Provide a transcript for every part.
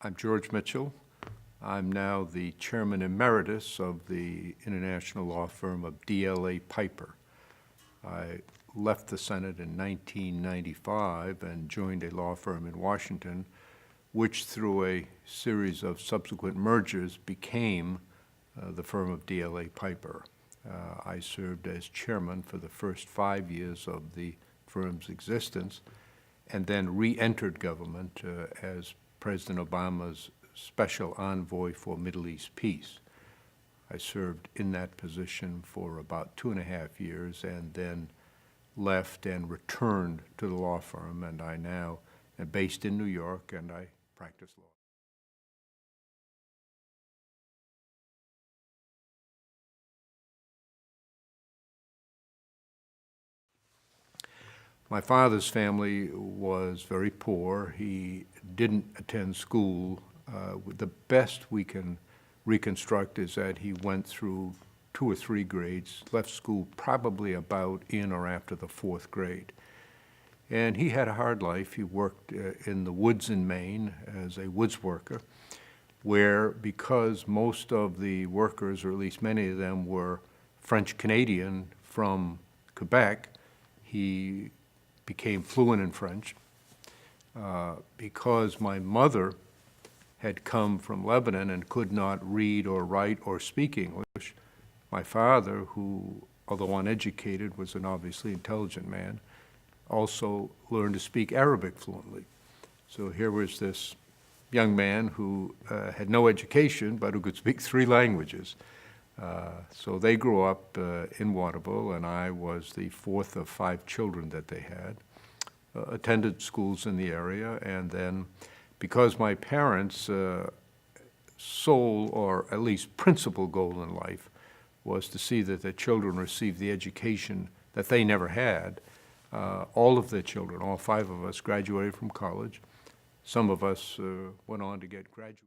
I'm George Mitchell. I'm now the chairman emeritus of the international law firm of DLA Piper. I left the Senate in 1995 and joined a law firm in Washington, which through a series of subsequent mergers became the firm of DLA Piper. I served as chairman for the first 5 years of the firm's existence and then re-entered government as President Obama's special envoy for Middle East peace. I served in that position for about 2.5 years and then left and returned to the law firm, and I now am based in New York and I practice law. My father's family was very poor. He didn't attend school. The best we can reconstruct is that he went through 2 or 3 grades, left school probably about in or after the 4th grade. And he had a hard life. He worked in the woods in Maine as a woods worker, where because most of the workers, or at least many of them, were French-Canadian from Quebec, he became fluent in French. Because my mother had come from Lebanon and could not read or write or speak English, my father, who, although uneducated, was an obviously intelligent man, also learned to speak Arabic fluently. So here was this young man who had no education, but who could speak 3 languages. So they grew up in Waterville, and I was the 4th of 5 children that they had. Attended schools in the area, and then because my parents' sole, or at least principal goal in life was to see that their children received the education that they never had, all of their children, all 5 of us, graduated from college. Some of us went on to get graduate.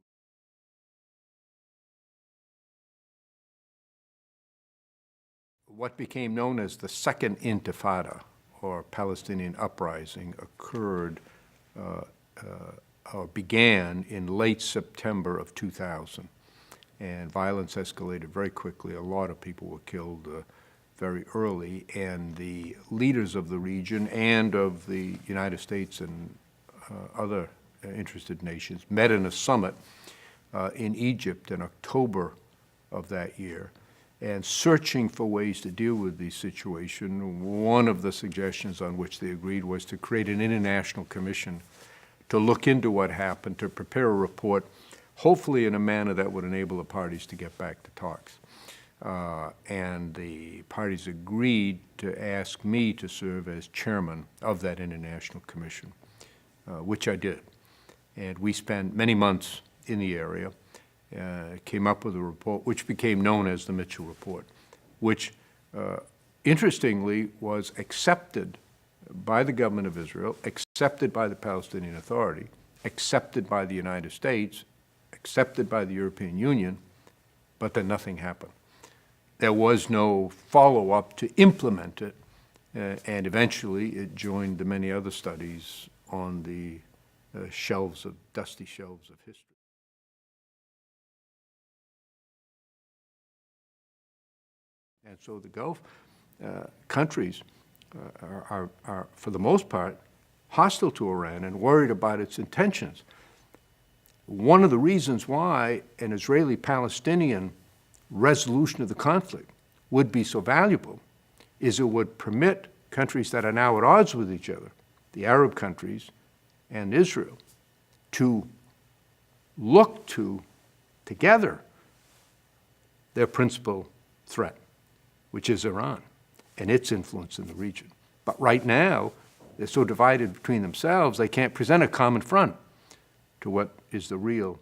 What became known as the Second Intifada, or Palestinian uprising, occurred or began in late September of 2000. And violence escalated very quickly. A lot of people were killed very early, and the leaders of the region and of the United States and other interested nations met in a summit in Egypt in October of that year. And searching for ways to deal with the situation, one of the suggestions on which they agreed was to create an international commission to look into what happened, to prepare a report, hopefully in a manner that would enable the parties to get back to talks. And the parties agreed to ask me to serve as chairman of that international commission, which I did. And we spent many months in the area. Came up with a report which became known as the Mitchell Report, which interestingly was accepted by the government of Israel, accepted by the Palestinian Authority, accepted by the United States, accepted by the European Union, but then nothing happened. There was no follow-up to implement it, and eventually it joined the many other studies on the dusty shelves of history. And so the Gulf countries are, for the most part, hostile to Iran and worried about its intentions. One of the reasons why an Israeli-Palestinian resolution of the conflict would be so valuable is it would permit countries that are now at odds with each other, the Arab countries and Israel, to look to, together, their principal threat, which is Iran and its influence in the region. But right now, they're so divided between themselves, they can't present a common front to what is the real